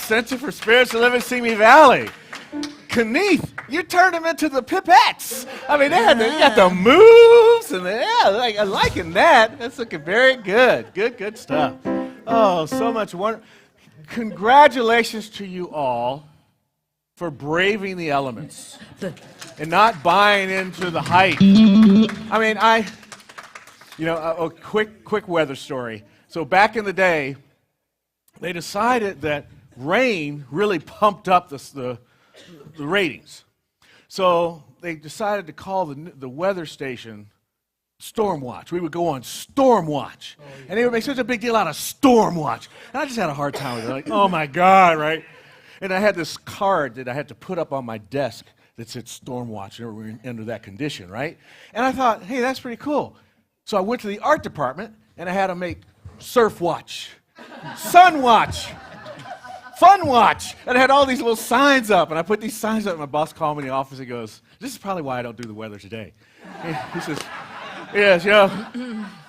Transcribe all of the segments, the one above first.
Center for Spiritual Living, Simi Valley. Kenneth, you turned them into the Pipettes. I mean, they got the moves, and I'm liking that. That's looking very good. Good stuff. Oh, so much wonder. Congratulations to you all for braving the elements and not buying into the hype. I mean, a quick weather story. So back in the day, they decided that rain really pumped up the ratings. So they decided to call the weather station Storm Watch. We would go on Storm Watch. Oh, yeah. And they would make such a big deal out of Storm Watch. And I just had a hard time with it. Like, oh my God, right? And I had this card that I had to put up on my desk that said Storm Watch, and we were under that condition, right? And I thought, hey, that's pretty cool. So I went to the art department, and I had to make Surf Watch, Sun Watch, Fun Watch. And I had all these little signs up, and I put these signs up, and my boss called me in the office. He goes, this is probably why I don't do the weather today. He says, yes,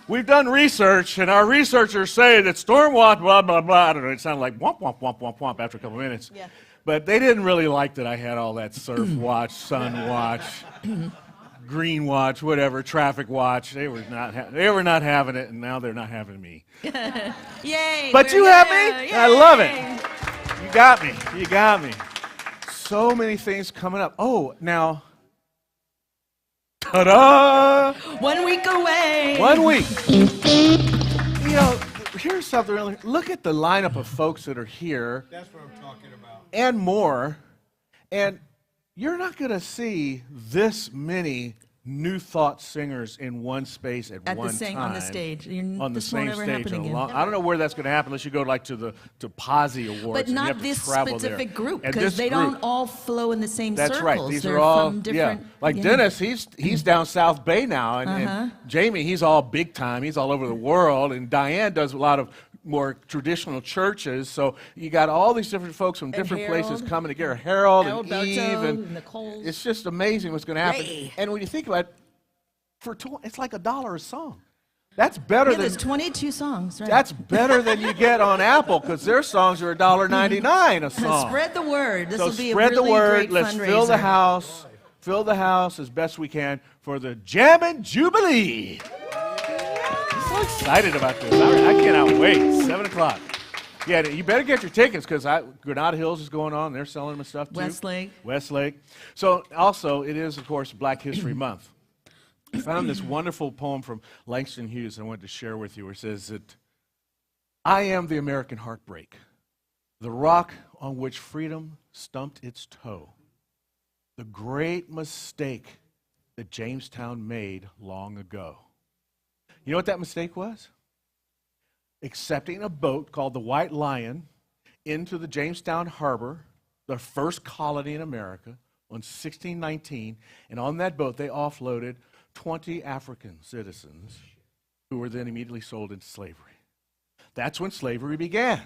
we've done research, and our researchers say that Storm Watch, blah, blah, blah. I don't know, it sounded like womp, womp, womp, womp, womp after a couple minutes. Yeah. But they didn't really like that I had all that Surf Watch, Sun Watch, Green Watch, whatever, Traffic Watch. They were not having it, and now they're not having me. Yay! But you have me. Yay. I love it. You got me. So many things coming up. Oh, now, ta-da! 1 week away. 1 week. Here's something really. Look at the lineup of folks that are here. That's what I'm talking about. And more. And you're not going to see this many New Thought singers in one space at one time. On the stage. On the this same won't ever stage. happen again. I don't know where that's going to happen unless you go like to Posse Awards. But not this specific group, because they don't all flow in the same circles. That's right. These They're are all from different. Like Dennis, he's down South Bay now, and Jamie, he's all big time. He's all over the world, and Diane does a lot of more traditional churches. So you got all these different folks from different places coming together. Harold and Eve, and Nicole. It's just amazing what's going to happen. Ray. And when you think about it, it's like $1 a song. That's better than. There's 22 songs, right? That's better than you get on Apple, because their songs are $1.99 a song. Spread the word. This will be a spread really the word. great Let's fundraiser. fill the house as best we can for the Jammin' Jubilee. I'm so excited about this. I cannot wait. 7 o'clock. Yeah, you better get your tickets, because Granada Hills is going on. They're selling them and stuff too. Westlake. So also, it is, of course, Black History Month. I found this wonderful poem from Langston Hughes I wanted to share with you, where it says that I am the American heartbreak, the rock on which freedom stumped its toe, the great mistake that Jamestown made long ago. You know what that mistake was? Accepting a boat called the White Lion into the Jamestown harbor, the first colony in America, on 1619, and on that boat they offloaded 20 African citizens who were then immediately sold into slavery. That's when slavery began.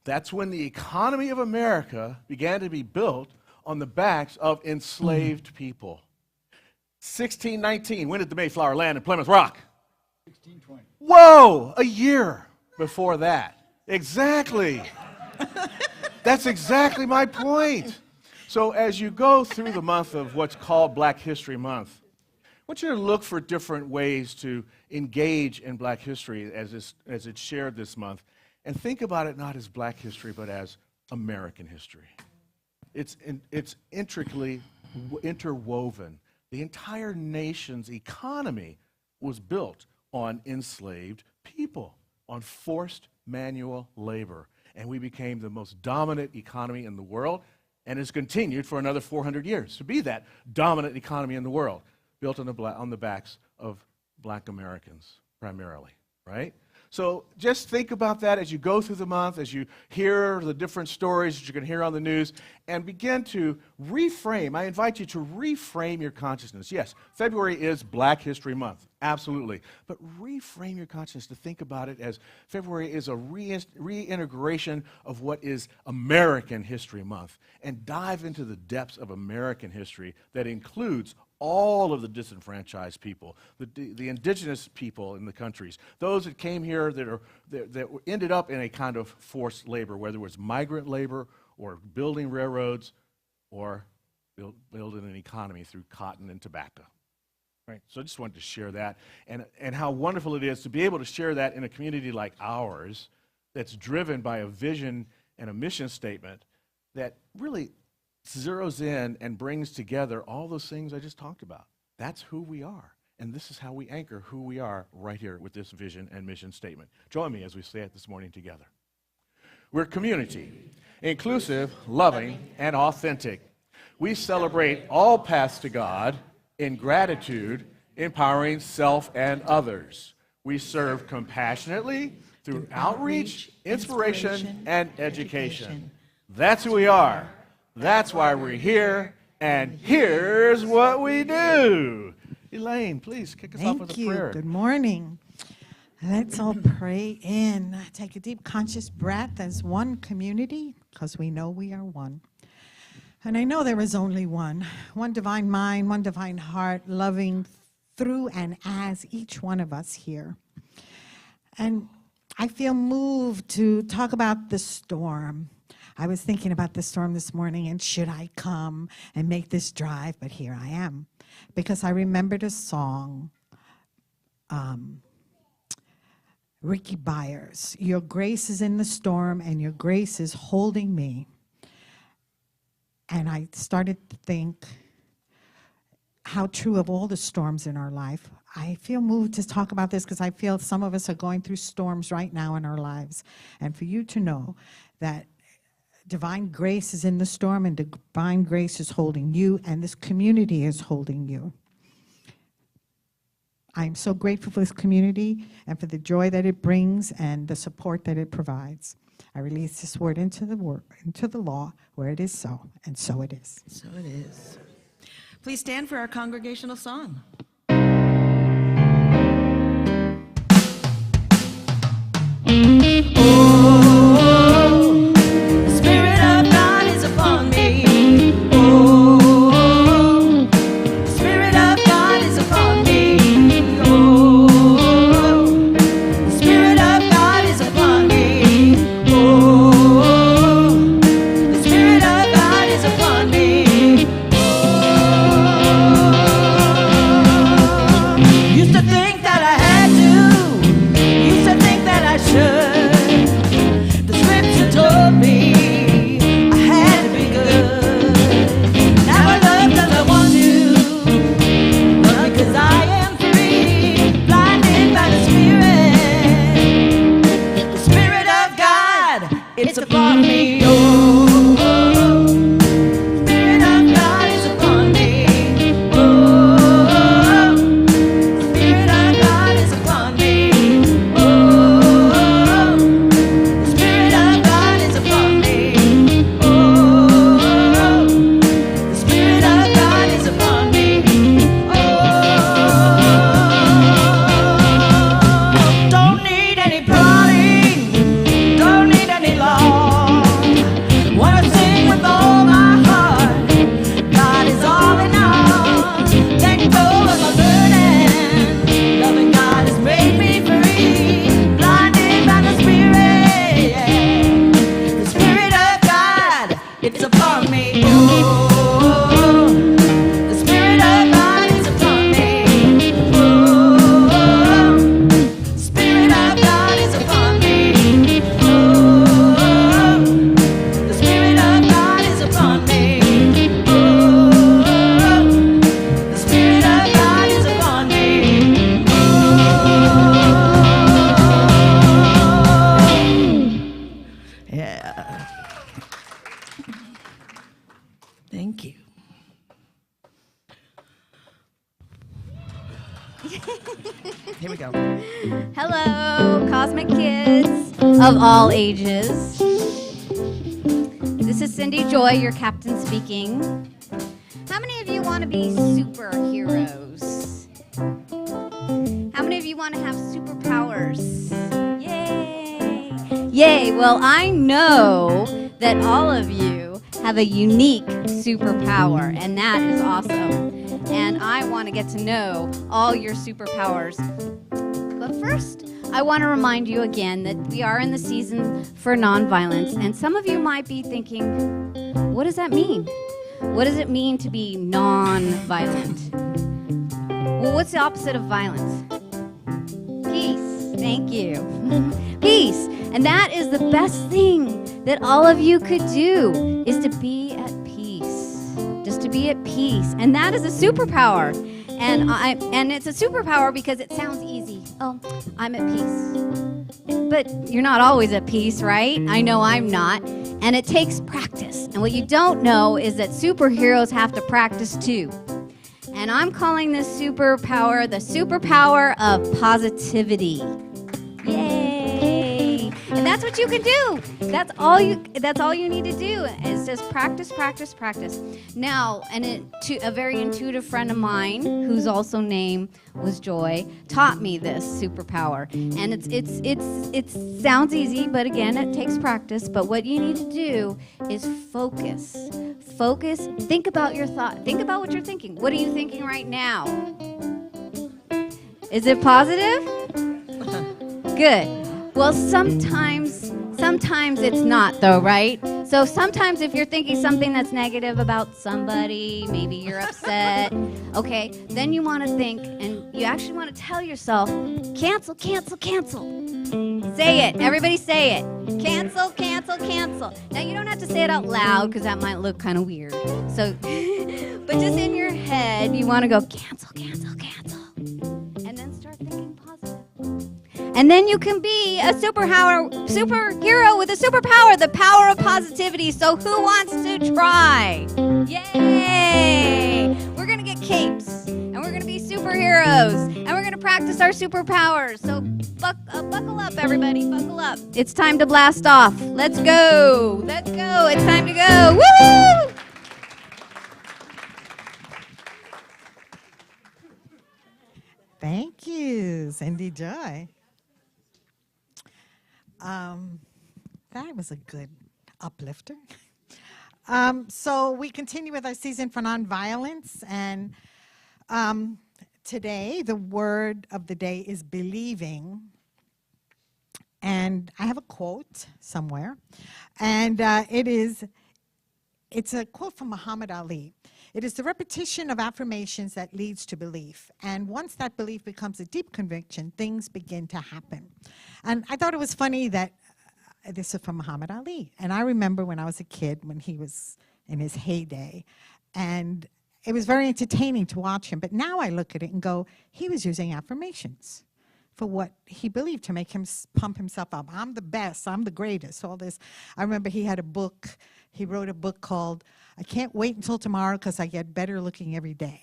That's when the economy of America began to be built on the backs of enslaved people. 1619, when did the Mayflower land in Plymouth Rock? 1620. Whoa, a year before that. Exactly. That's exactly my point. So as you go through the month of what's called Black History Month, I want you to look for different ways to engage in Black history as it's shared this month, and think about it not as Black history, but as American history. It's intricately interwoven. The entire nation's economy was built on enslaved people, on forced manual labor, and we became the most dominant economy in the world, and has continued for another 400 years to be that dominant economy in the world, built on the backs of Black Americans primarily, right? So just think about that as you go through the month, as you hear the different stories that you're going to hear on the news, and begin to reframe. I invite you to reframe your consciousness. Yes, February is Black History Month, absolutely. But reframe your consciousness to think about it as February is a reintegration of what is American History Month, and dive into the depths of American history that includes all of the disenfranchised people, the indigenous people in the countries, those that came here that ended up in a kind of forced labor, whether it was migrant labor or building railroads or building an economy through cotton and tobacco. Right? So I just wanted to share that, and how wonderful it is to be able to share that in a community like ours that's driven by a vision and a mission statement that really zeroes in and brings together all those things I just talked about. That's who we are, and this is how we anchor who we are right here with this vision and mission statement. Join me as we say it this morning together. We're community, inclusive, loving, and authentic. We celebrate all paths to God in gratitude, empowering self and others. We serve compassionately through outreach, inspiration, and education. That's who we are. That's why we're here, and here's what we do. Elaine, please kick us off with a prayer. Good morning. Let's all pray in. Take a deep conscious breath as one community, because we know we are one. And I know there is only one divine mind, one divine heart, loving through and as each one of us here. And I feel moved to talk about the storm. I was thinking about the storm this morning, and should I come and make this drive? But here I am, because I remembered a song, Ricky Byers, "Your grace is in the storm, and your grace is holding me." And I started to think how true of all the storms in our life. I feel moved to talk about this because I feel some of us are going through storms right now in our lives. And for you to know that divine grace is in the storm, and divine grace is holding you, and this community is holding you. I'm so grateful for this community and for the joy that it brings and the support that it provides. I release this word into the law, where it is so, and so it is. So it is. Please stand for our congregational song. Here we go. Hello, Cosmic Kids of all ages. This is Cindy Joy, your captain speaking. How many of you want to be superheroes? How many of you want to have superpowers? Yay! Yay! Well, I know that all of you have a unique superpower, and that is awesome. and I want to get to know all your superpowers. But first, I want to remind you again that we are in the season for nonviolence, and some of you might be thinking, what does that mean? What does it mean to be nonviolent? Well, what's the opposite of violence? Peace. Thank you. Peace. And that is the best thing that all of you could do, is to be at peace. Just to be at peace. And that is a superpower. And it's a superpower because it sounds easy. Oh, I'm at peace. But you're not always at peace, right? I know I'm not. And it takes practice. And what you don't know is that superheroes have to practice too. And I'm calling this superpower the superpower of positivity. Yay! And that's what you can do. That's all you need to do is just practice, practice, practice. Now, a very intuitive friend of mine, whose also name was Joy, taught me this superpower. And it sounds easy, but again, it takes practice. But what you need to do is focus. Focus. Think about your thought. Think about what you're thinking. What are you thinking right now? Is it positive? Good. Well, sometimes it's not, though, right? So sometimes if you're thinking something that's negative about somebody, maybe you're upset, okay, then you want to think, and you actually want to tell yourself, cancel, cancel, cancel. Say it. Everybody say it. Cancel, cancel, cancel. Now, you don't have to say it out loud because that might look kind of weird. So, but just in your head, you want to go cancel, cancel, cancel. And then start thinking positive. And then you can be a superhero with a superpower, the power of positivity. So who wants to try? Yay! We're going to get capes, and we're going to be superheroes, and we're going to practice our superpowers. So buckle up, everybody. Buckle up. It's time to blast off. Let's go. Let's go. It's time to go. Woo! Thank you, Cindy Joy. That was a good uplifter. So we continue with our season for nonviolence, and today the word of the day is believing. And I have a quote somewhere, and it's a quote from Muhammad Ali. It is the repetition of affirmations that leads to belief. And once that belief becomes a deep conviction, things begin to happen. And I thought it was funny that this is from Muhammad Ali. And I remember when I was a kid, when he was in his heyday, and it was very entertaining to watch him. But now I look at it and go, he was using affirmations for what he believed, to make him pump himself up. I'm the best, I'm the greatest, all this. I remember he had a book, he wrote a book called, I Can't Wait Until Tomorrow Because I Get Better Looking Every Day.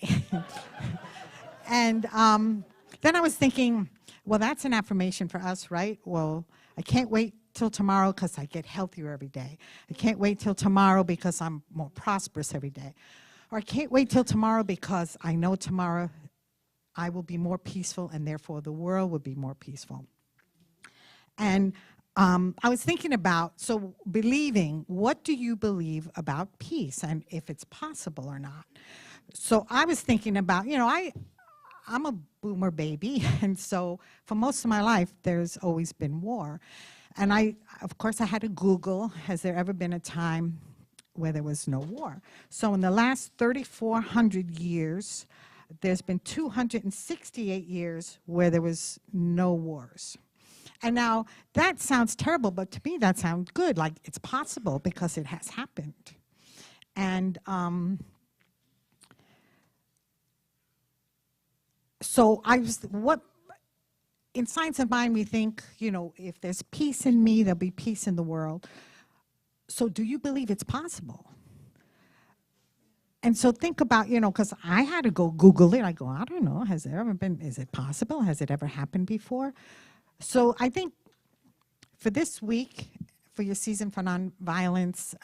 And then I was thinking, well, that's an affirmation for us, right? Well, I can't wait till tomorrow because I get healthier every day. I can't wait till tomorrow because I'm more prosperous every day. Or I can't wait till tomorrow because I know tomorrow I will be more peaceful, and therefore the world will be more peaceful. And I was thinking about, so believing, what do you believe about peace, and if it's possible or not? So I was thinking about, I'm a boomer baby, and so for most of my life, there's always been war. And of course, I had to Google, has there ever been a time where there was no war? So in the last 3,400 years, there's been 268 years where there was no wars. And now, that sounds terrible, but to me that sounds good, like it's possible because it has happened. And so in Science of Mind we think, if there's peace in me, there'll be peace in the world. So do you believe it's possible? And so think about, because I had to go Google it. I go, I don't know, has there ever been, is it possible? Has it ever happened before? So I think for this week, for your season for nonviolence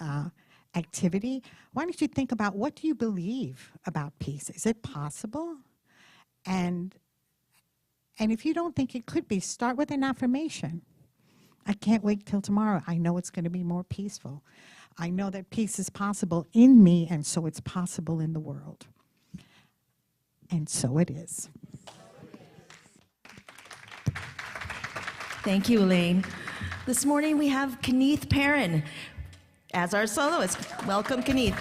activity, why don't you think about, what do you believe about peace? Is it possible? And if you don't think it could be, start with an affirmation. I can't wait till tomorrow. I know it's going to be more peaceful. I know that peace is possible in me, and so it's possible in the world. And so it is. Thank you, Elaine. This morning we have Kenneth Perrin as our soloist. Welcome, Kenneth.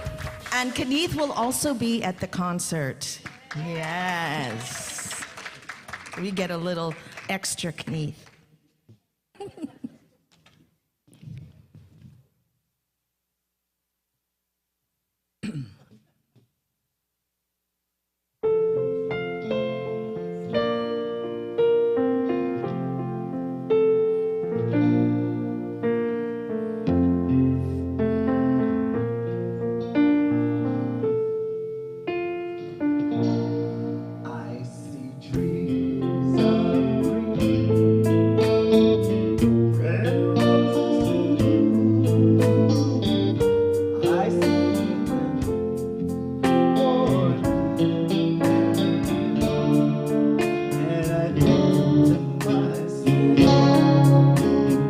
And Kenneth will also be at the concert. Yes. We get a little extra Kenneth. I see trees of green, red roses too. I see them born, and I think to myself,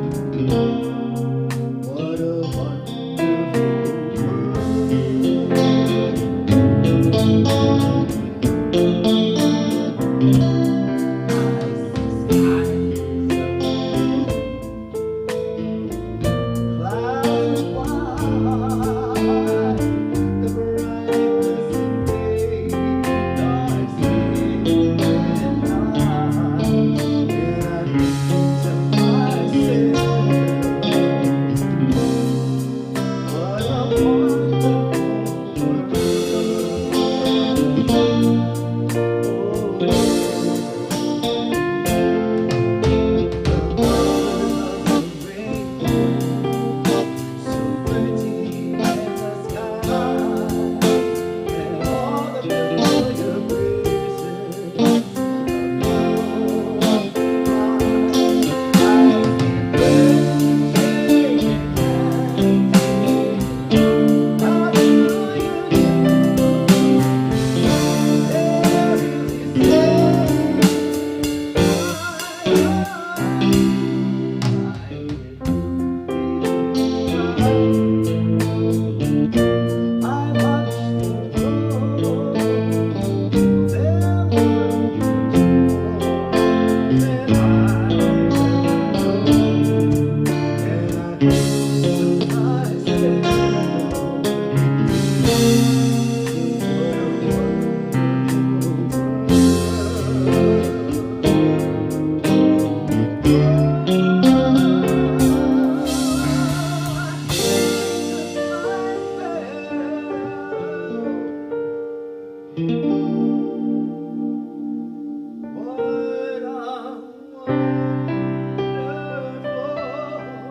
what a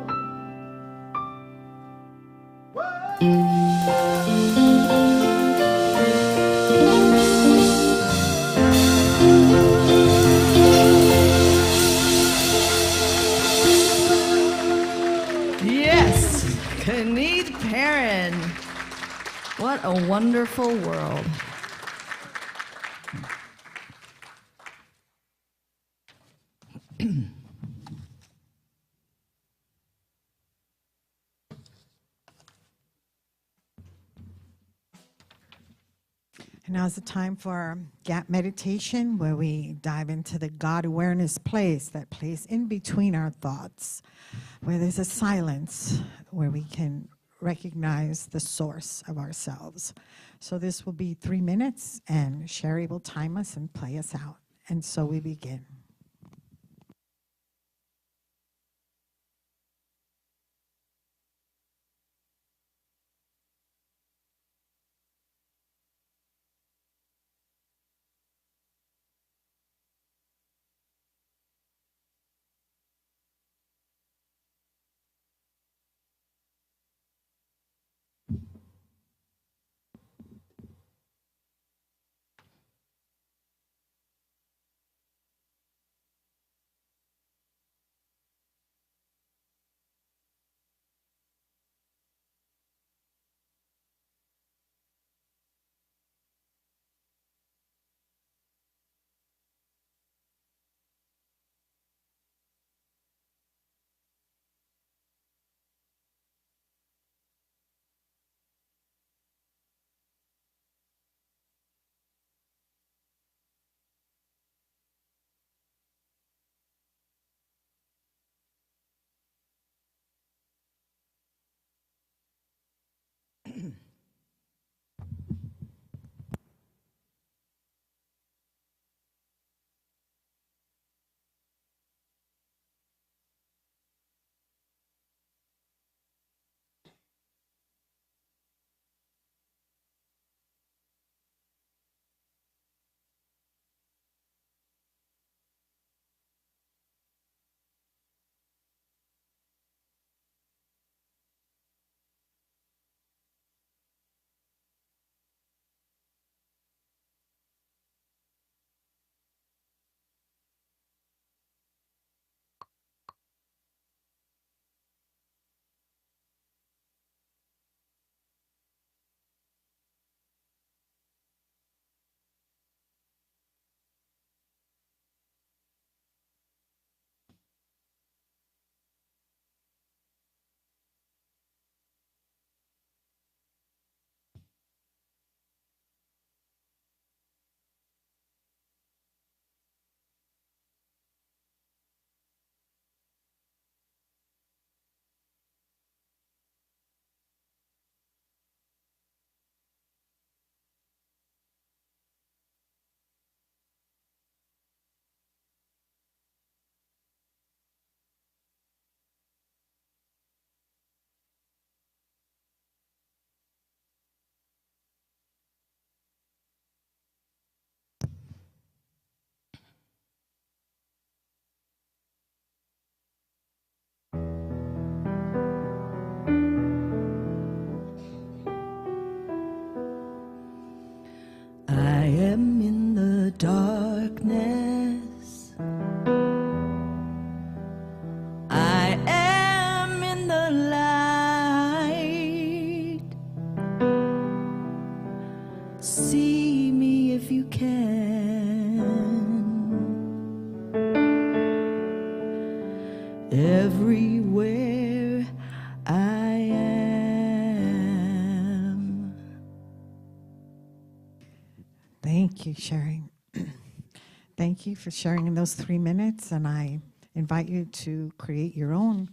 wonderful world. Yes, Kenneth Perrin. What a wonderful world. And now is the time for our gap meditation, where we dive into the God awareness place, that place in between our thoughts, where there's a silence, where we can recognize the source of ourselves. So this will be 3 minutes, and Cherie will time us and play us out. And so we begin. darkness. I am in the light. See me if you can. Everywhere I am. Thank you, Cherie. Thank you for sharing in those 3 minutes, and I invite you to create your own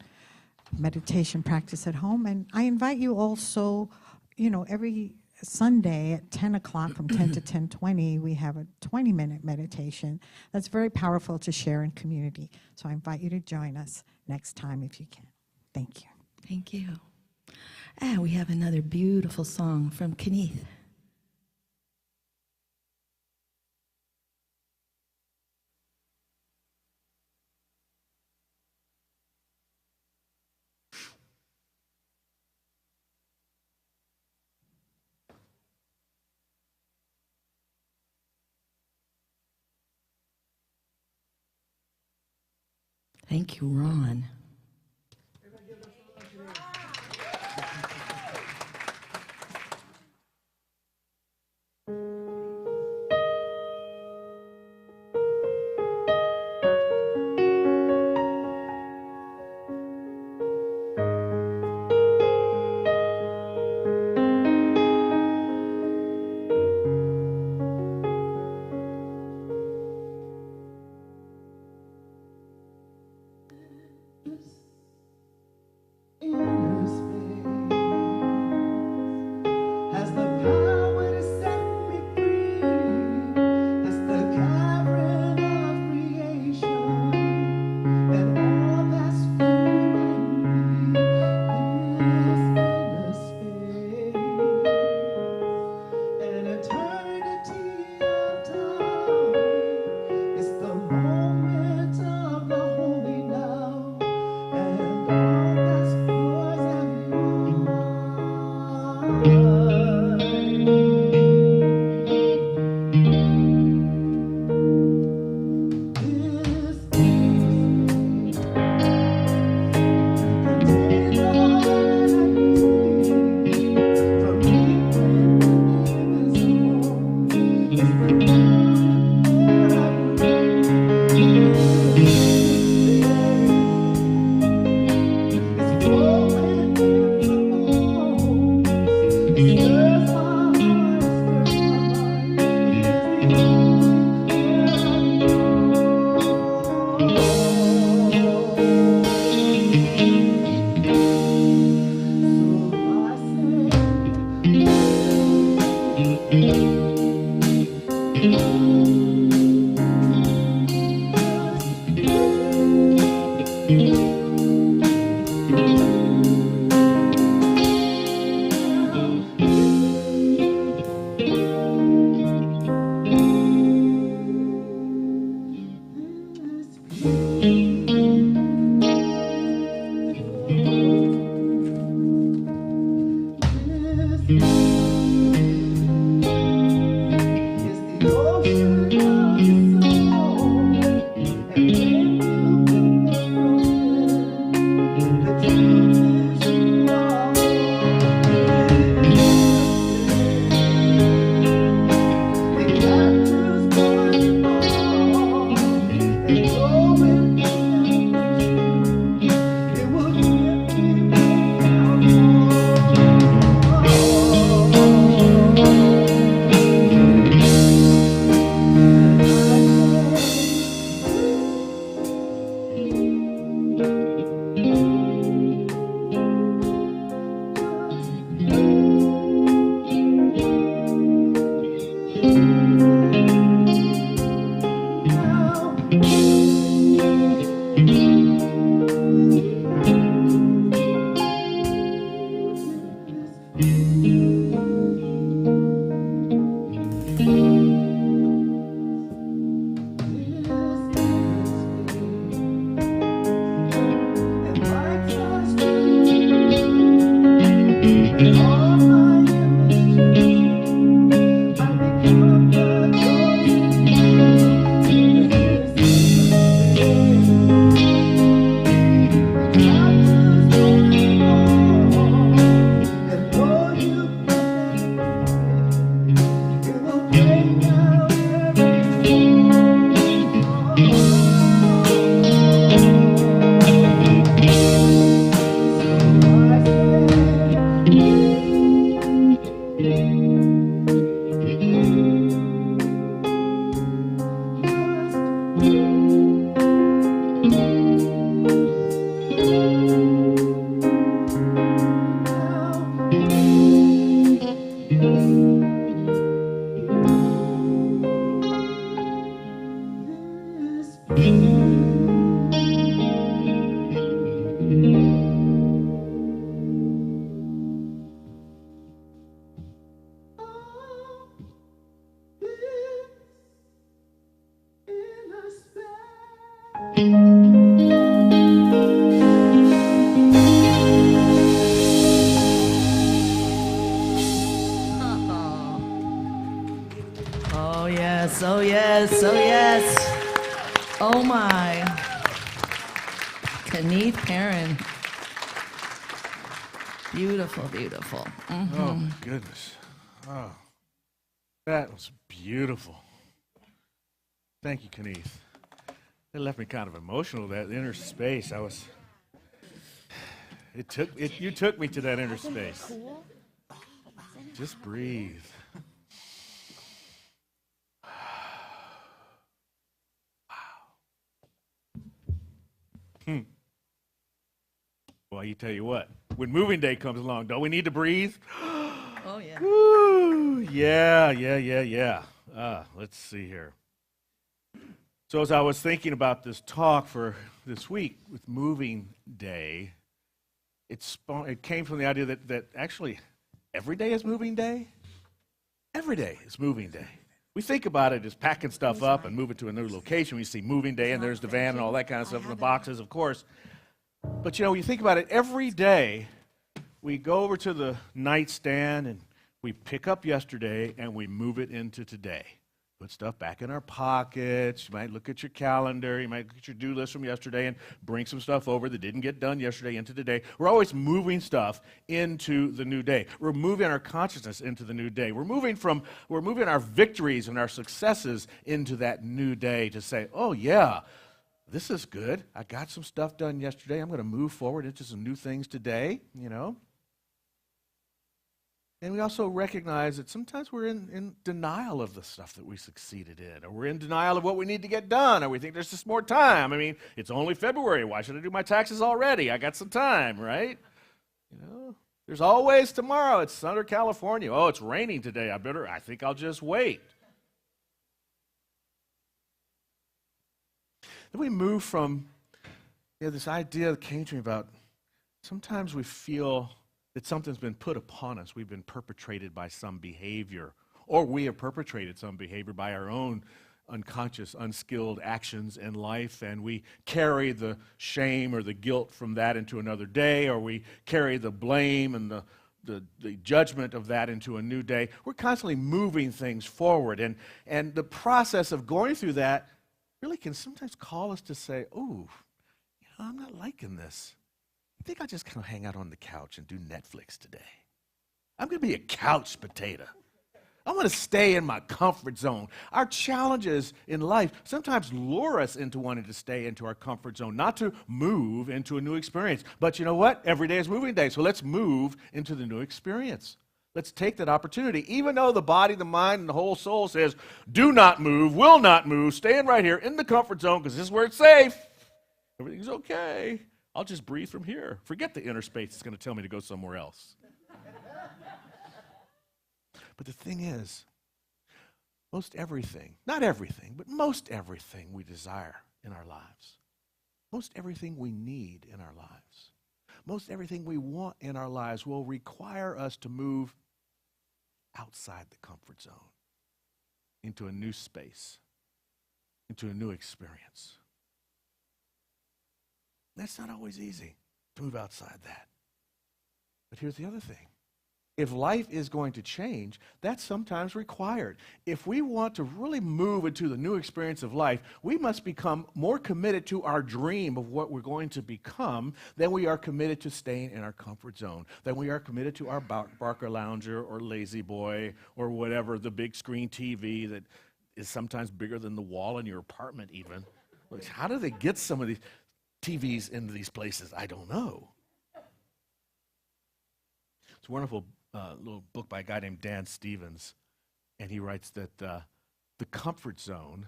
meditation practice at home. And I invite you also, every Sunday at 10 o'clock from 10 to 10:20, we have a 20-minute meditation that's very powerful to share in community. So I invite you to join us next time if you can. Thank you. Thank you. And we have another beautiful song from Kenneth. Thank you, Ron. Oh, yes, oh, yes, oh, yes. Oh, my. Kenneth Perrin. Beautiful, beautiful. Oh, my goodness. Oh, that was beautiful. Thank you, Kenneth. It left me kind of emotional, that inner space. You took me to that inner space. Just breathe. Well, you tell you what, when moving day comes along, don't we need to breathe? Oh, yeah. Woo, yeah. Let's see here. So as I was thinking about this talk for this week with moving day, it came from the idea that actually every day is moving day. Every day is moving day. We think about it as packing stuff up and moving to a new location. We see moving day and there's the van and all that kind of stuff in the boxes, of course. But when you think about it, every day we go over to the nightstand and we pick up yesterday and we move it into today. Put stuff back in our pockets. You might look at your calendar. You might look at your do list from yesterday and bring some stuff over that didn't get done yesterday into today. We're always moving stuff into the new day. We're moving our consciousness into the new day. We're moving our victories and our successes into that new day to say, oh yeah, this is good. I got some stuff done yesterday. I'm going to move forward into some new things today, And we also recognize that sometimes we're in denial of the stuff that we succeeded in, or we're in denial of what we need to get done, or we think there's just more time. I mean, it's only February. Why should I do my taxes already? I got some time, right? There's always tomorrow. It's Southern California. Oh, it's raining today. I think I'll just wait. Then we move from this idea that came to me about sometimes we feel that something's been put upon us. We've been perpetrated by some behavior, or we have perpetrated some behavior by our own unconscious, unskilled actions in life, and we carry the shame or the guilt from that into another day, or we carry the blame and the judgment of that into a new day. We're constantly moving things forward, and the process of going through that really can sometimes call us to say, oh, I'm not liking this. I think I'll just kind of hang out on the couch and do Netflix today. I'm going to be a couch potato. I want to stay in my comfort zone. Our challenges in life sometimes lure us into wanting to stay into our comfort zone, not to move into a new experience. But you know what? Every day is moving day, so let's move into the new experience. Let's take that opportunity. Even though the body, the mind, and the whole soul says, do not move, will not move, staying right here in the comfort zone because this is where it's safe. Everything's okay. I'll just breathe from here. Forget the inner space. It's going to tell me to go somewhere else. But the thing is, most everything, not everything, but most everything we desire in our lives, most everything we need in our lives, most everything we want in our lives will require us to move outside the comfort zone into a new space, into a new experience. That's not always easy to move outside that. But here's the other thing. If life is going to change, that's sometimes required. If we want to really move into the new experience of life, we must become more committed to our dream of what we're going to become than we are committed to staying in our comfort zone, than we are committed to our Barker Lounger or Lazy Boy or whatever, the big screen TV that is sometimes bigger than the wall in your apartment even. Like, how do they get some of these TVs into these places? I don't know. It's a wonderful little book by a guy named Dan Stevens, and he writes that the comfort zone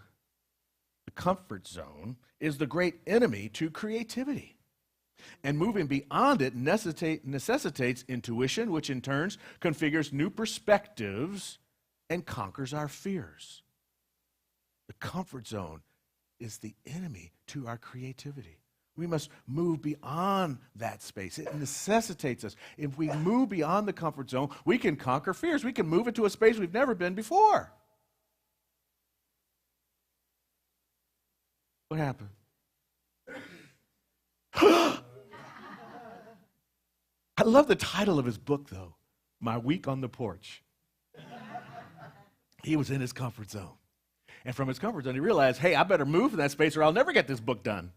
is the great enemy to creativity. And moving beyond it necessitates intuition, which in turn configures new perspectives and conquers our fears. The comfort zone is the enemy to our creativity. We must move beyond that space. It necessitates us. If we move beyond the comfort zone, we can conquer fears. We can move into a space we've never been before. What happened? I love the title of his book, though, My Week on the Porch. He was in his comfort zone. And from his comfort zone, he realized, hey, I better move from that space or I'll never get this book done.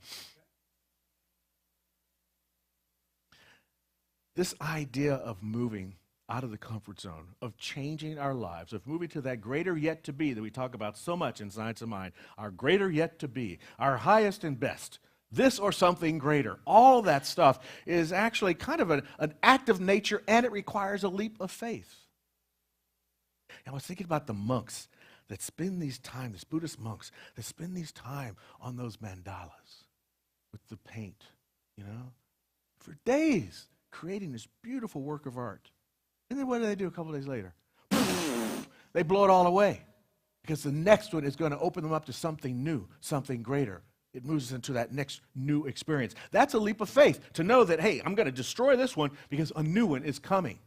This idea of moving out of the comfort zone, of changing our lives, of moving to that greater yet to be that we talk about so much in Science of Mind, our greater yet to be, our highest and best, this or something greater, all that stuff is actually kind of an act of nature, and it requires a leap of faith. And I was thinking about the monks that spend these time, these Buddhist monks, that spend these time on those mandalas with the paint, for days, creating this beautiful work of art. And then what do a couple days later? They blow it all away because the next one is going to open them up to something new, something greater. It moves into that next new experience. That's a leap of faith to know that, hey, I'm going to destroy this one because a new one is coming.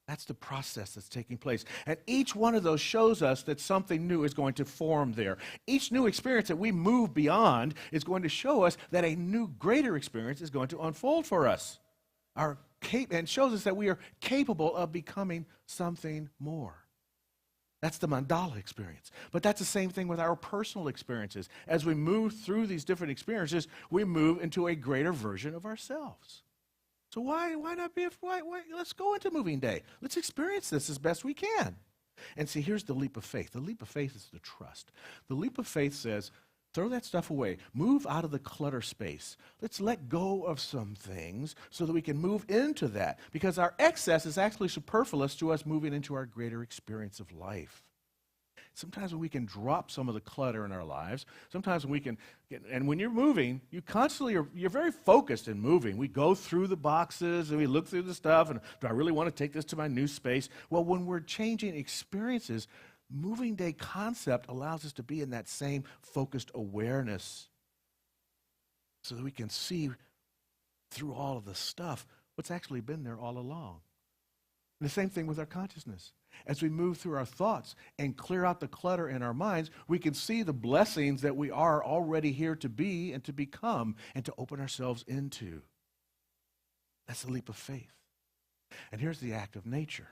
That's the process that's taking place. And each one of those shows us that something new is going to form there. Each new experience that we move beyond is going to show us that a new, greater experience is going to unfold for us. And shows us that we are capable of becoming something more. That's the mandala experience. But that's the same thing with our personal experiences. As we move through these different experiences, we move into a greater version of ourselves. So why not be, let's go into moving day. Let's experience this as best we can. And see, here's the leap of faith. The leap of faith is the trust. The leap of faith says, throw that stuff away. Move out of the clutter space. Let's let go of some things so that we can move into that. Because our excess is actually superfluous to us moving into our greater experience of life. Sometimes when we can drop some of the clutter in our lives, sometimes when we can, and when you're moving, you're very focused in moving. We go through the boxes and we look through the stuff, and do I really want to take this to my new space? Well, when we're changing experiences, moving day concept allows us to be in that same focused awareness so that we can see through all of the stuff what's actually been there all along. And the same thing with our consciousness. As we move through our thoughts and clear out the clutter in our minds, we can see the blessings that we are already here to be and to become and to open ourselves into. That's the leap of faith. And here's the act of nature.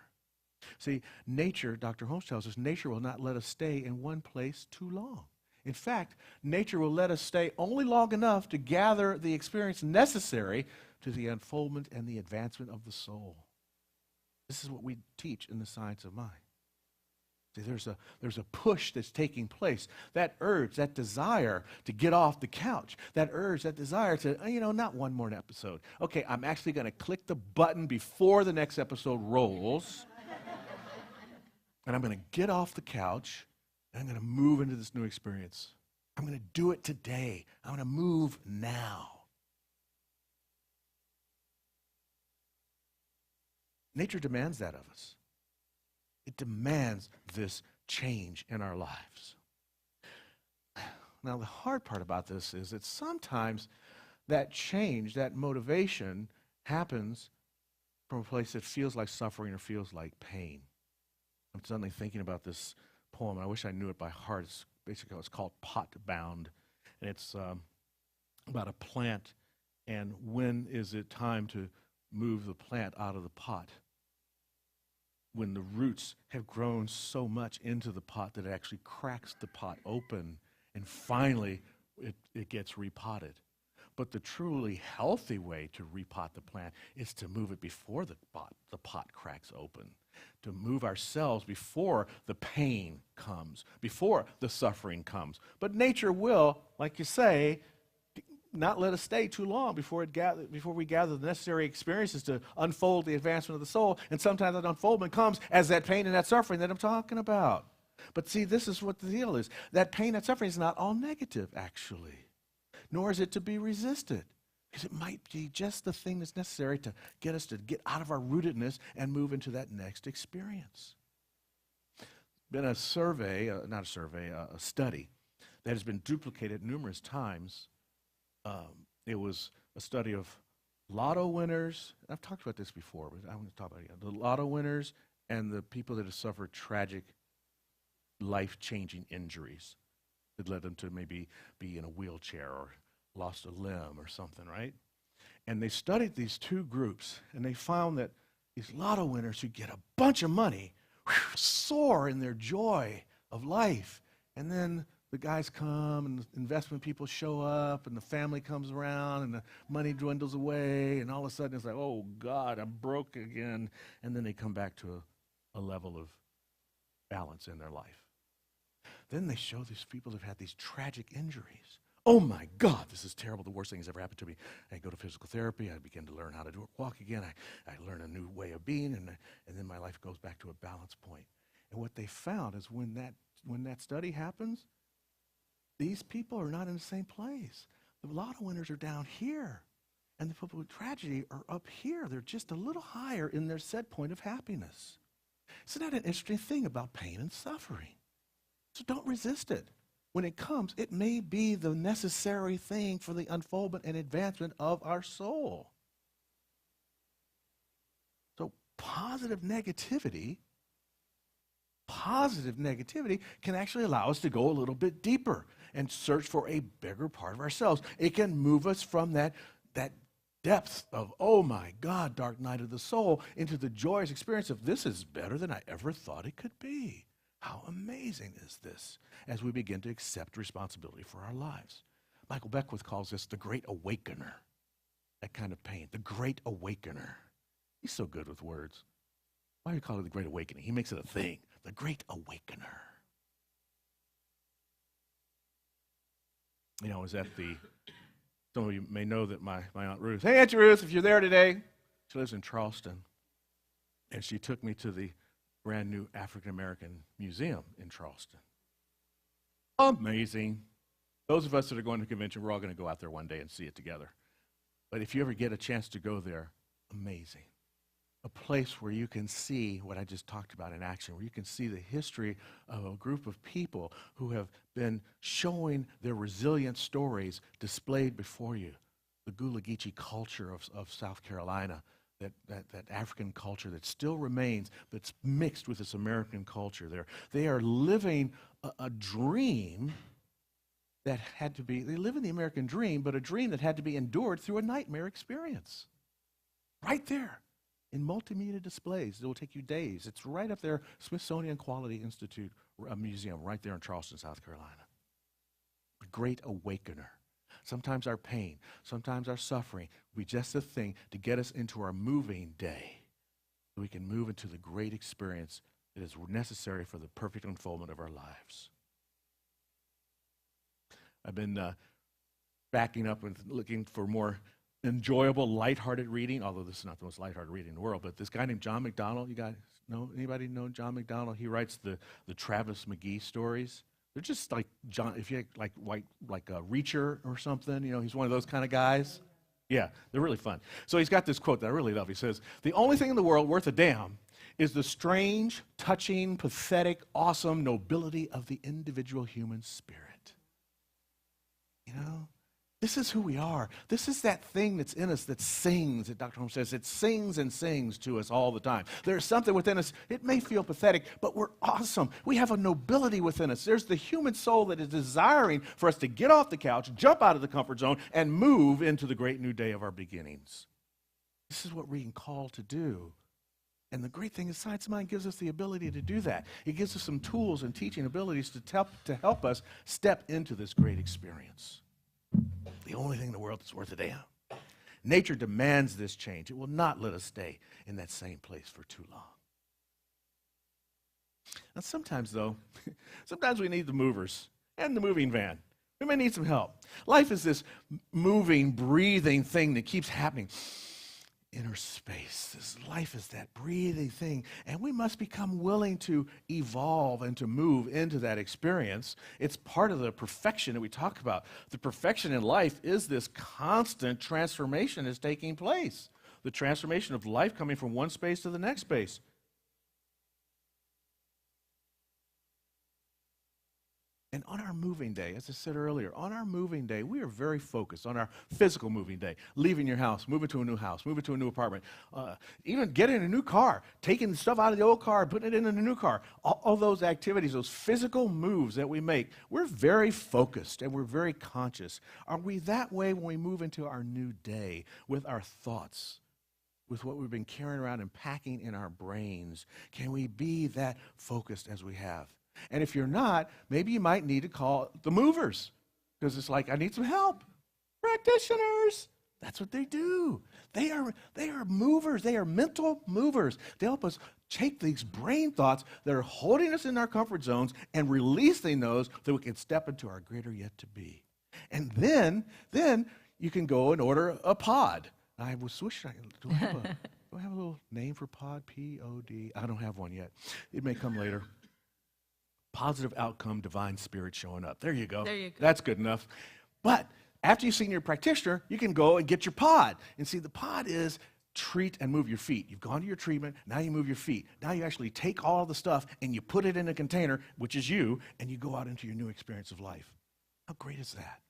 See, nature, Dr. Holmes tells us, nature will not let us stay in one place too long. In fact, nature will let us stay only long enough to gather the experience necessary to the unfoldment and the advancement of the soul. This is what we teach in the Science of Mind. See, there's a push that's taking place. That urge, that desire to get off the couch, that urge, that desire to, not one more episode. Okay, I'm actually going to click the button before the next episode rolls. And I'm going to get off the couch, and I'm going to move into this new experience. I'm going to do it today. I'm going to move now. Nature demands that of us. It demands this change in our lives. Now, the hard part about this is that sometimes that change, that motivation, happens from a place that feels like suffering or feels like pain. I'm suddenly thinking about this poem. I wish I knew it by heart. It's called Pot Bound. And it's about a plant and when is it time to move the plant out of the pot. When the roots have grown so much into the pot that it actually cracks the pot open and finally it gets repotted. But the truly healthy way to repot the plant is to move it before the pot cracks open, to move ourselves before the pain comes, before the suffering comes. But nature will, like you say, not let us stay too long before we gather the necessary experiences to unfold the advancement of the soul. And sometimes that unfoldment comes as that pain and that suffering that I'm talking about. But see, this is what the deal is. That pain, that suffering is not all negative, actually. Nor is it to be resisted. Because it might be just the thing that's necessary to get us to get out of our rootedness and move into that next experience. Been a study that has been duplicated numerous times. It was a study of lotto winners. I've talked about this before, but I want to talk about it again. The lotto winners and the people that have suffered tragic, life-changing injuries that led them to maybe be in a wheelchair or lost a limb or something, right? And they studied these two groups, and they found that these lotto winners who get a bunch of money soar in their joy of life. And then the guys come, and the investment people show up, and the family comes around, and the money dwindles away, and all of a sudden it's like, oh, God, I'm broke again. And then they come back to a level of balance in their life. Then they show these people who've had these tragic injuries. Oh my God, this is terrible. The worst thing that's ever happened to me. I go to physical therapy. I begin to learn how to walk again. I learn a new way of being, and then my life goes back to a balance point. And what they found is when that study happens, these people are not in the same place. The lotto winners are down here, and the people with tragedy are up here. They're just a little higher in their set point of happiness. Isn't that an interesting thing about pain and suffering? So don't resist it. When it comes, it may be the necessary thing for the unfoldment and advancement of our soul. So positive negativity can actually allow us to go a little bit deeper and search for a bigger part of ourselves. It can move us from that depth of, oh my God, dark night of the soul, into the joyous experience of this is better than I ever thought it could be. How amazing is this as we begin to accept responsibility for our lives? Michael Beckwith calls this the great awakener, that kind of pain, the great awakener. He's so good with words. Why do you call it the great awakening? He makes it a thing, the great awakener. You know, I was at some of you may know that my Aunt Ruth, hey Auntie Ruth, if you're there today, she lives in Charleston, and she took me to the brand new African American Museum in Charleston. Amazing. Those of us that are going to the convention, we're all going to go out there one day and see it together. But if you ever get a chance to go there, amazing. A place where you can see what I just talked about in action, where you can see the history of a group of people who have been showing their resilient stories displayed before you. The Gullah Geechee culture of South Carolina, that African culture that still remains, but it's mixed with this American culture there. They are living a dream that had to be, they live in the American dream, but a dream that had to be endured through a nightmare experience. Right there in multimedia displays. It will take you days. It's right up there, Smithsonian Quality Institute Museum, right there in Charleston, South Carolina. A great awakener. Sometimes our pain, sometimes our suffering will be just a thing to get us into our moving day, so we can move into the great experience that is necessary for the perfect unfoldment of our lives. I've been backing up and looking for more enjoyable, lighthearted reading, although this is not the most lighthearted reading in the world, but this guy named John McDonnell, you guys know, anybody know John McDonnell? He writes the Travis McGee stories. They're just like John, if you like a Reacher or something, you know, he's one of those kind of guys. Yeah, they're really fun. So he's got this quote that I really love. He says, "The only thing in the world worth a damn is the strange, touching, pathetic, awesome nobility of the individual human spirit." You know, this is who we are. This is that thing that's in us that sings, that Dr. Holmes says, it sings and sings to us all the time. There's something within us, it may feel pathetic, but we're awesome. We have a nobility within us. There's the human soul that is desiring for us to get off the couch, jump out of the comfort zone, and move into the great new day of our beginnings. This is what we're being called to do. And the great thing is Science of Mind gives us the ability to do that. It gives us some tools and teaching abilities to help us step into this great experience. The only thing in the world that's worth a damn. Nature demands this change. It will not let us stay in that same place for too long. Now sometimes, though, sometimes we need the movers and the moving van. We may need some help. Life is this moving, breathing thing that keeps happening. Inner space. This life is that breathing thing, and we must become willing to evolve and to move into that experience. It's part of the perfection that we talk about. The perfection in life is this constant transformation is taking place. The transformation of life coming from one space to the next space. And on our moving day, as I said earlier, on our moving day, we are very focused on our physical moving day. Leaving your house, moving to a new house, moving to a new apartment, even getting a new car, taking stuff out of the old car and putting it in a new car. All those activities, those physical moves that we make, we're very focused and we're very conscious. Are we that way when we move into our new day with our thoughts, with what we've been carrying around and packing in our brains? Can we be that focused as we have? And if you're not, maybe you might need to call the movers, because it's like, I need some help. Practitioners, that's what they do. They are movers. They are mental movers. They help us take these brain thoughts that are holding us in our comfort zones and releasing those so we can step into our greater yet to be. And then you can go and order a pod. I was wishing do I have a little name for pod? P-O-D? I don't have one yet. It may come later. Positive outcome, divine spirit showing up. There you go. There you go. That's good enough. But after you've seen your practitioner, you can go and get your pod. And see, the pod is treat and move your feet. You've gone to your treatment, now you move your feet. Now you actually take all the stuff and you put it in a container, which is you, and you go out into your new experience of life. How great is that?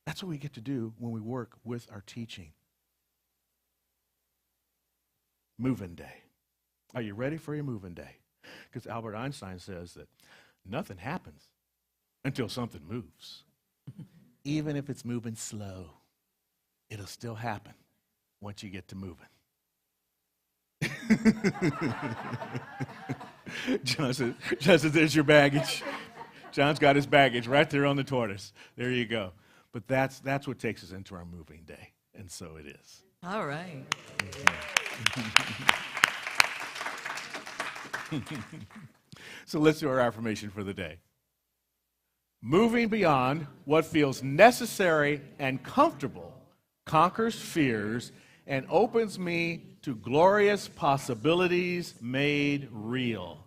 That's what we get to do when we work with our teaching. Moving day. Are you ready for your moving day? Because Albert Einstein says that nothing happens until something moves. Even if it's moving slow, it'll still happen once you get to moving. John says, there's your baggage. John's got his baggage right there on the tortoise. There you go. But that's what takes us into our moving day. And so it is. All right. So let's do our affirmation for the day. Moving beyond what feels necessary and comfortable conquers fears and opens me to glorious possibilities made real.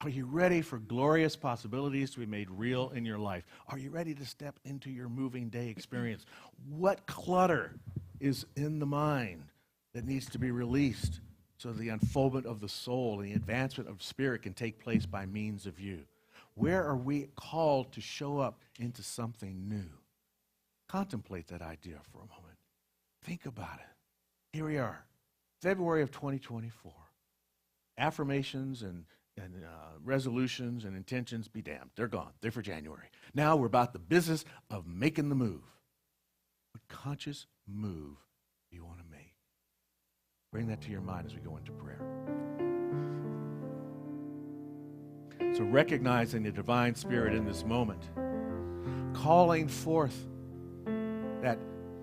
Are you ready for glorious possibilities to be made real in your life? Are you ready to step into your moving day experience? What clutter is in the mind that needs to be released so the unfoldment of the soul and the advancement of spirit can take place by means of you? Where are we called to show up into something new? Contemplate that idea for a moment. Think about it. Here we are, February of 2024. Affirmations and resolutions and intentions, be damned. They're gone. They're for January. Now we're about the business of making the move. What conscious move do you want to make? Bring that to your mind as we go into prayer. So recognizing the divine spirit in this moment, calling forth that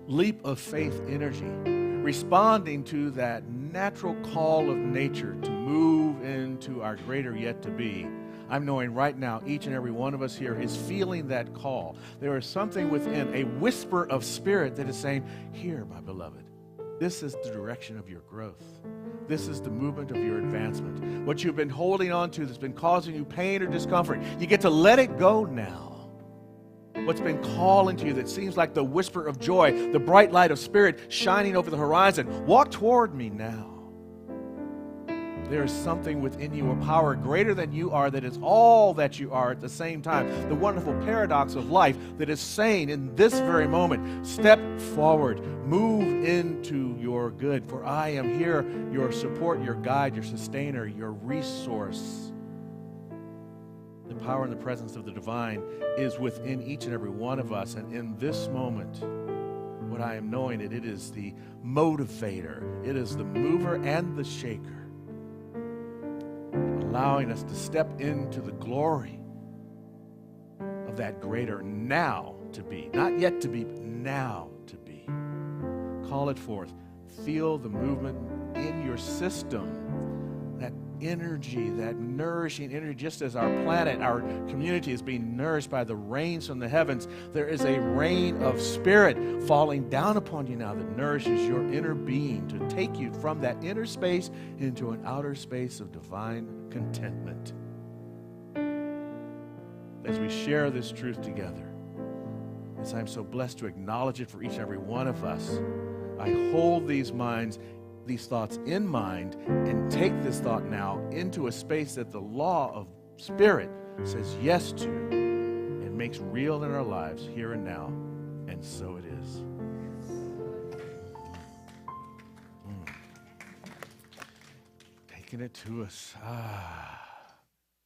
leap of faith energy, responding to that natural call of nature to move into our greater yet to be. I'm knowing right now each and every one of us here is feeling that call. There is something within, a whisper of spirit that is saying, here, my beloved, this is the direction of your growth. This is the movement of your advancement. What you've been holding on to that's been causing you pain or discomfort, you get to let it go now. What's been calling to you that seems like the whisper of joy, the bright light of spirit shining over the horizon, walk toward me now. There is something within you, a power greater than you are, that is all that you are at the same time. The wonderful paradox of life that is saying in this very moment, step forward, move into your good, for I am here, your support, your guide, your sustainer, your resource. The power and the presence of the divine is within each and every one of us, and in this moment, what I am knowing, it is the motivator, it is the mover and the shaker, allowing us to step into the glory of that greater now to be. Not yet to be, but now to be. Call it forth. Feel the movement in your system. That energy, that nourishing energy, just as our planet, our community is being nourished by the rains from the heavens, there is a rain of spirit falling down upon you now that nourishes your inner being to take you from that inner space into an outer space of divine contentment. As we share this truth together, as I'm so blessed to acknowledge it for each and every one of us, I hold these thoughts in mind and take this thought now into a space that the law of spirit says yes to, and and makes real in our lives here and now. And so it is. Taking it to us.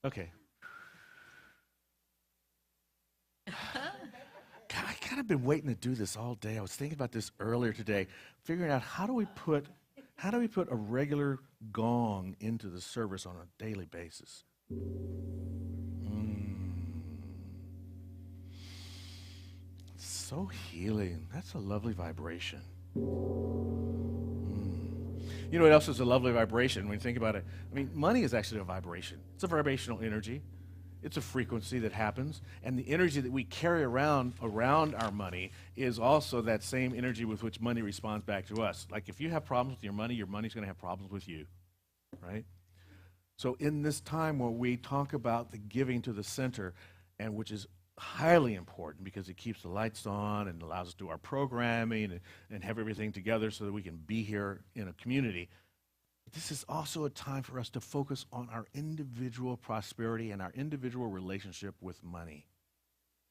Okay. God, I kind of been waiting to do this all day. I was thinking about this earlier today, figuring out how do we put a regular gong into the service on a daily basis? It's so healing. That's a lovely vibration. You know what else is a lovely vibration when you think about it? I mean, money is actually a vibration. It's a vibrational energy. It's a frequency that happens. And the energy that we carry around our money is also that same energy with which money responds back to us. Like if you have problems with your money's going to have problems with you, right? So in this time where we talk about the giving to the center, and which is highly important because it keeps the lights on and allows us to do our programming and have everything together so that we can be here in a community. This is also a time for us to focus on our individual prosperity and our individual relationship with money.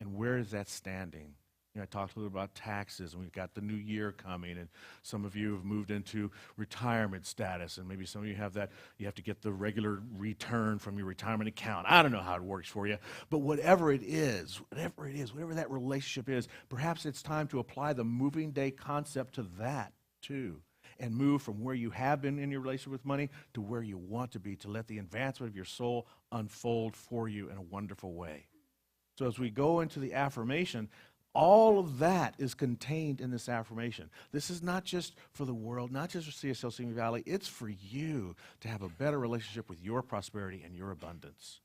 And where is that standing? You know, I talked a little about taxes, and we've got the new year coming, and some of you have moved into retirement status, and maybe some of you have that, you have to get the regular return from your retirement account. I don't know how it works for you, but whatever it is, whatever that relationship is, perhaps it's time to apply the moving day concept to that too, and move from where you have been in your relationship with money to where you want to be, to let the advancement of your soul unfold for you in a wonderful way. So as we go into the affirmation, all of that is contained in this affirmation. This is not just for the world, not just for CSL Simi Valley. It's for you to have a better relationship with your prosperity and your abundance.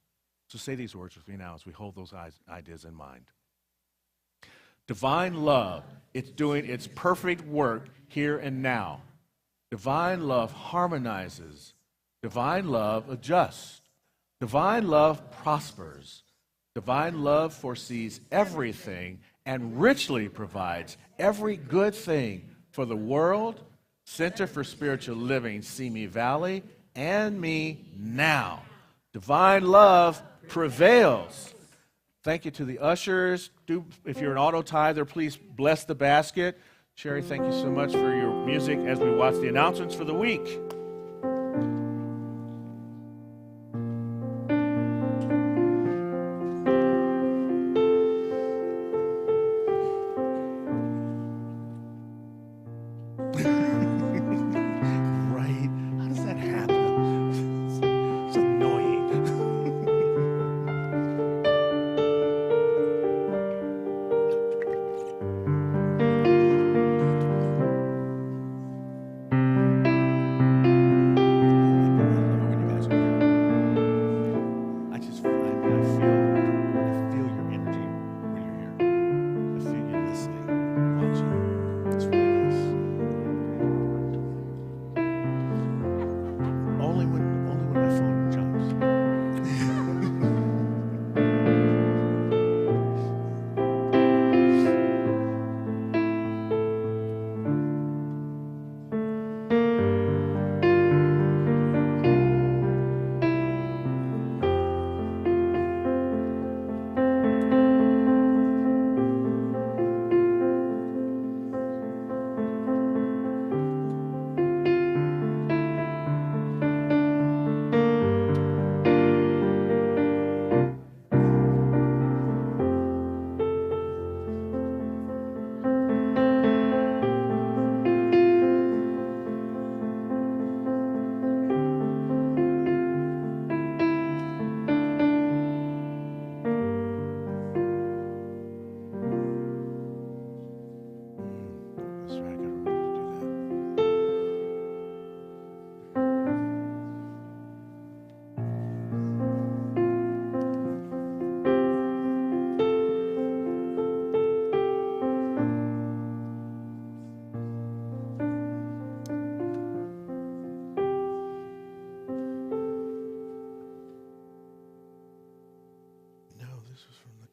So say these words with me now as we hold those ideas in mind. Divine love, it's doing its perfect work here and now. Divine love harmonizes. Divine love adjusts. Divine love prospers. Divine love foresees everything and richly provides every good thing for the world, Center for Spiritual Living, Simi Valley, and me now. Divine love prevails. Thank you to the ushers. If you're an auto tither, please bless the basket. Cherie, thank you so much for your music as we watch the announcements for the week.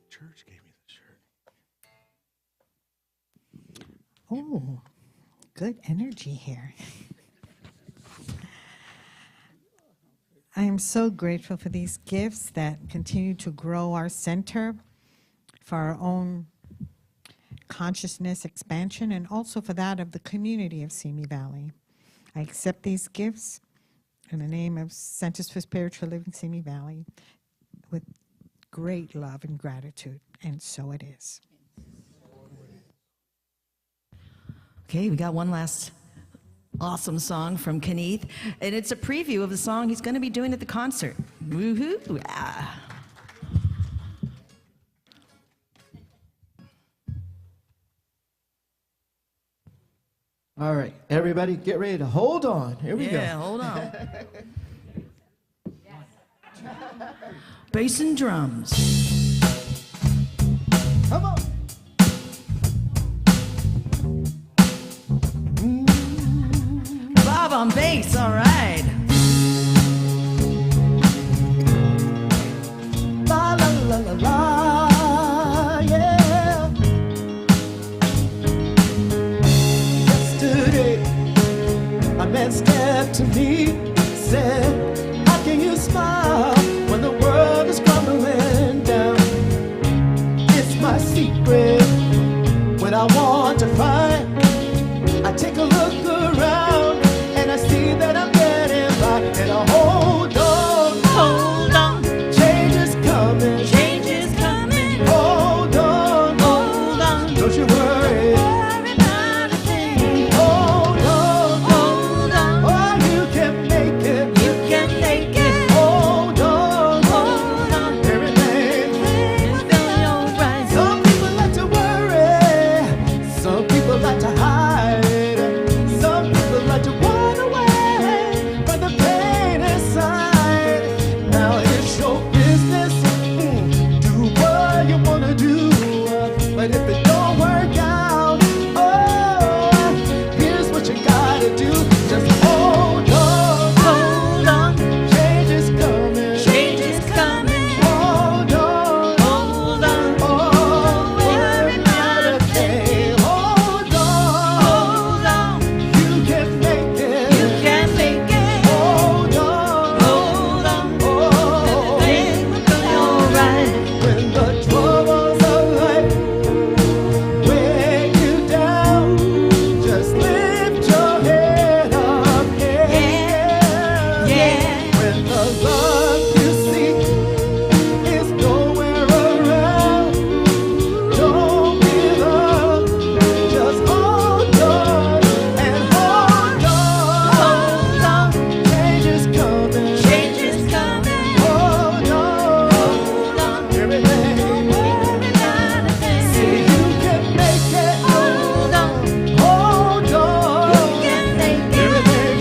Church gave me the shirt. Oh, good energy here. I am so grateful for these gifts that continue to grow our center, for our own consciousness expansion and also for that of the community of Simi Valley. I accept these gifts in the name of Centers for Spiritual Living Simi Valley with great love and gratitude, and so it is. Okay, we got one last awesome song from Kenneth, and it's a preview of the song he's going to be doing at the concert. Woohoo! Ah. All right, everybody, get ready to hold on. Here we Yeah, go. hold on. Bass and drums. Come on. Bob on bass, all right. La la la la la, yeah. Yesterday, a man stepped to me, said, "How can you smile when the world is crumbling down?" It's my secret. When I want to fight, I take a look around and I see that I'm getting by, and I hold on, change is coming, hold on, don't you worry, hold on, oh, you can make it, hold on, everything will be alright. Some people like to worry, some people like to hide, some people like to run away from the pain inside. Now it's your business, do what you wanna do, but if it don't work out, oh, here's what you gotta do, just hold on, change is coming, hold on, oh, worry about a thing, hold on, you can make it, hold on, oh, when the troubles of life weigh you down, just lift your head up, yeah. When the love you seek is nowhere around, don't give up, just hold on and hold on. Change is coming, hold on, everything. See, you can make it, hold on,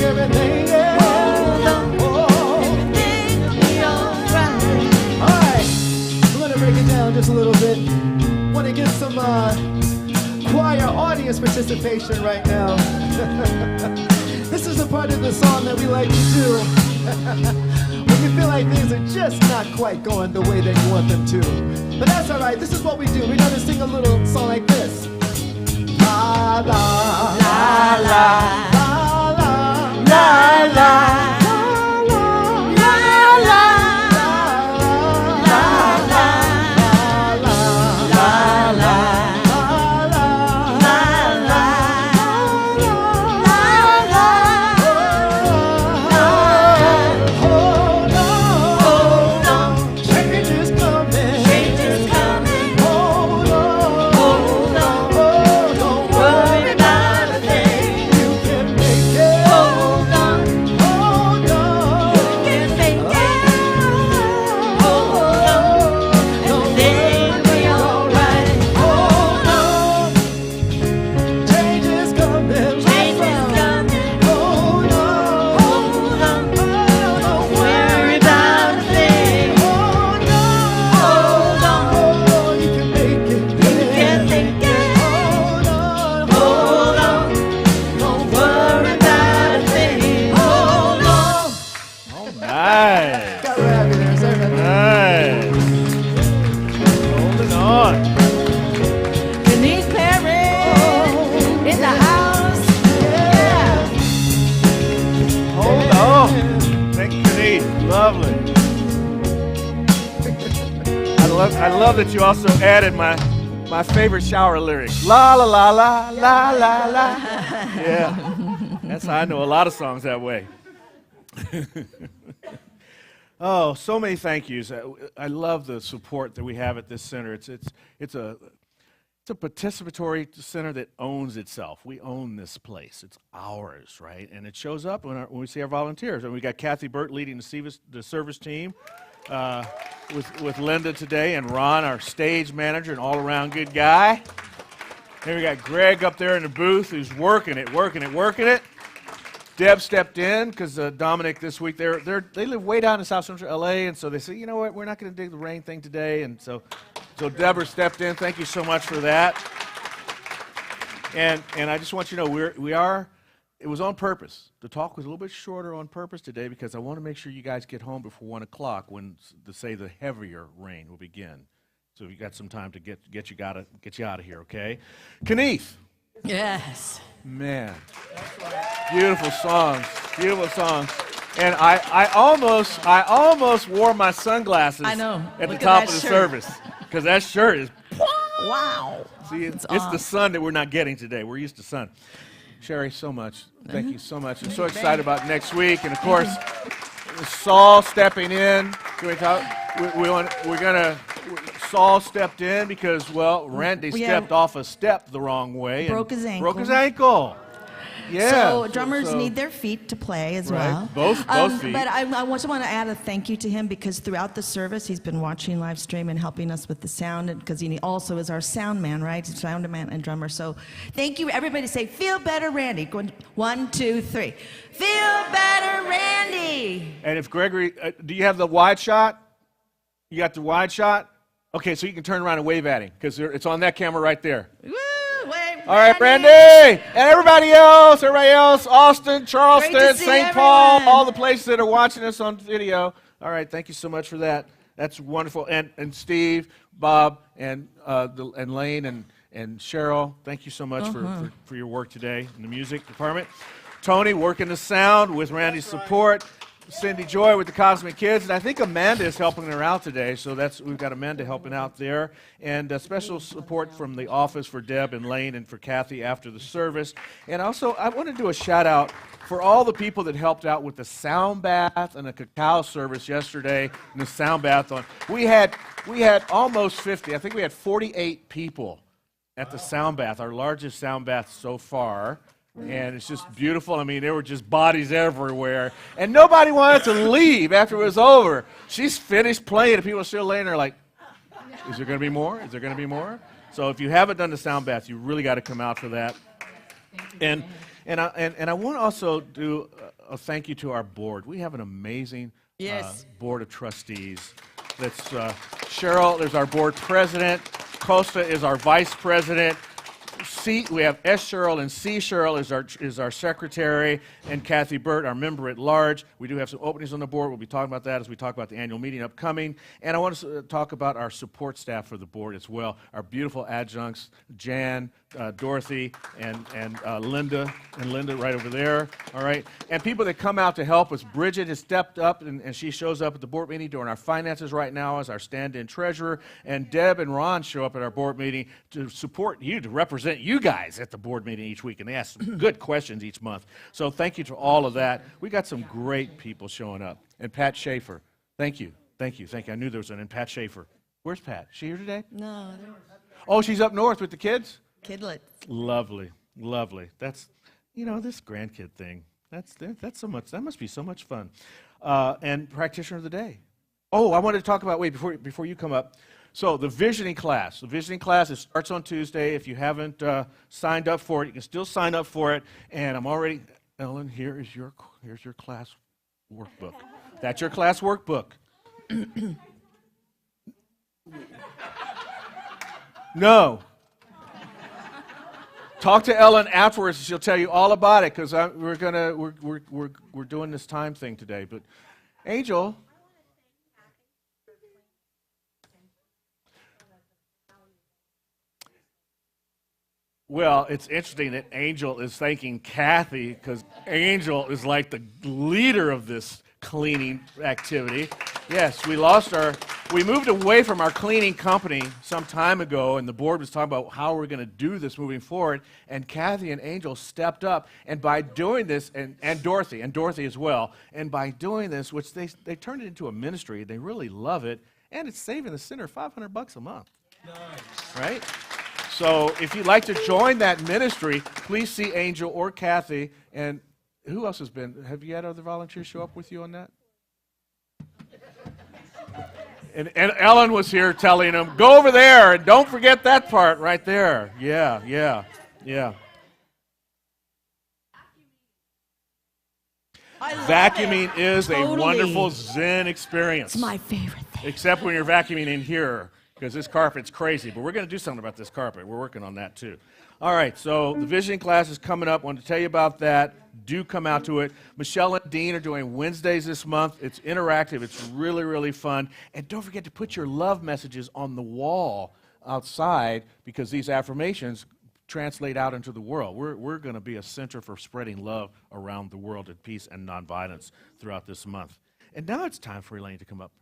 everything, yeah. All right, I'm gonna break it down just a little bit. Want to get some choir audience participation right now. This is a part of the song that we like to do when you feel like things are just not quite going the way that you want them to. But that's all right. This is what we do. We're gonna sing a little song like this. La la la la la la la. Change is coming, hold on, don't worry about love that you also added my favorite shower lyric. La la la la la la la. Yeah, that's how I know a lot of songs that way. Oh, so many thank yous. I love the support that we have at this center. It's a participatory center that owns itself. We own this place. It's ours, right? And it shows up when we see our volunteers. And we got Kathy Burt leading the service team with Linda today, and Ron, our stage manager, an all-around good guy. Then we got Greg up there in the booth who's working it. Deb stepped in because Dominic this week, they live way down in South Central LA, and so they said, you know what, we're not going to dig the rain thing today, and so Deborah stepped in. Thank you so much for that. And I just want you to know it was on purpose. The talk was a little bit shorter on purpose today because I want to make sure you guys get home before 1 o'clock when the heavier rain will begin. So you got some time to get you out of here, okay? Kenneth. Yes. Man, beautiful songs. And I almost wore my sunglasses I know. at Look the top at of the that shirt. service because that shirt is, Wow. see, it's the sun that we're not getting today. We're used to sun. Cherie, so much. Thank you so much. I'm so excited about next week. And of course, Saul stepping in. Can we talk? Saul stepped in because, Randy stepped off a step the wrong way. Broke his ankle. Yeah. So drummers need their feet to play as well. Both feet. But I also want to add a thank you to him because throughout the service he's been watching live stream and helping us with the sound, and because he also is our sound man, right? He's sound man and drummer. So thank you, everybody. Say, feel better, Randy. Go 1, 2, 3. Feel better, Randy. And if Gregory, do you have the wide shot? You got the wide shot? Okay, so you can turn around and wave at him because it's on that camera right there. Woo, wave, All right, Randy, and everybody else, Austin, Charleston, St. Paul, all the places that are watching us on video. All right, thank you so much for that. That's wonderful. And Steve, Bob, and Elaine and Cheryl, thank you so much for your work today in the music department. Tony working the sound with Randy's support. Cindy Joy with the Cosmic Kids, and I think Amanda is helping her out today, so we've got Amanda helping out there, and special support from the office for Deb and Lane and for Kathy after the service. And also, I want to do a shout out for all the people that helped out with the sound bath and the cacao service yesterday and the sound bath on. We had almost 50, I think we had 48 people at the sound bath, our largest sound bath so far. And it's just beautiful. I mean, there were just bodies everywhere. And nobody wanted to leave after it was over. She's finished playing, and people are still laying there like, is there going to be more? Is there going to be more? So if you haven't done the sound bath, you really got to come out for that. And I want to also do a thank you to our board. We have an amazing board of trustees. That's Cheryl is our board president. Costa is our vice president. We have S. Cheryl and C. Cheryl is our secretary, and Kathy Burt, our member at large. We do have some openings on the board. We'll be talking about that as we talk about the annual meeting upcoming. And I want to talk about our support staff for the board as well. Our beautiful adjuncts, Jan, Dorothy, and Linda, right over there. All right, and people that come out to help us. Bridget has stepped up, and she shows up at the board meeting during our finances right now as our stand-in treasurer. And Deb and Ron show up at our board meeting to support you, to represent you guys at the board meeting each week, and they ask some good questions each month. So thank you to all of that. We got some great people showing up. And Pat Schaefer, thank you. I knew there was an. And Pat Schaefer, where's Pat? Is she here today? No. Oh, she's up north with the kids? Kidlets. Lovely. That's, this grandkid thing. That's so much. That must be so much fun. And Practitioner of the Day. Oh, I wanted to talk about, before you come up. So the visioning class. It starts on Tuesday. If you haven't signed up for it, you can still sign up for it. And Ellen, here's your class workbook. That's your class workbook. No. Talk to Ellen afterwards, and she'll tell you all about it, because we're doing this time thing today. But Angel. Well, it's interesting that Angel is thanking Kathy, because Angel is like the leader of this cleaning activity. Yes, we moved away from our cleaning company some time ago, and the board was talking about how we're going to do this moving forward, and Kathy and Angel stepped up, and by doing this, and Dorothy as well, and by doing this, which they turned it into a ministry, they really love it, and it's saving the center $500 a month. Nice. Right? So if you'd like to join that ministry, please see Angel or Kathy, and who else has been? Have you had other volunteers show up with you on that? And Ellen was here telling them, go over there and don't forget that part right there. Yeah. Vacuuming is a wonderful Zen experience. It's my favorite thing. Except when you're vacuuming in here, because this carpet's crazy. But we're going to do something about this carpet. We're working on that too. All right, so the visioning class is coming up. I want to tell you about that. Do come out to it. Michelle and Dean are doing Wednesdays this month. It's interactive. It's really, really fun. And don't forget to put your love messages on the wall outside, because these affirmations translate out into the world. We're going to be a center for spreading love around the world and peace and nonviolence throughout this month. And now it's time for Elaine to come up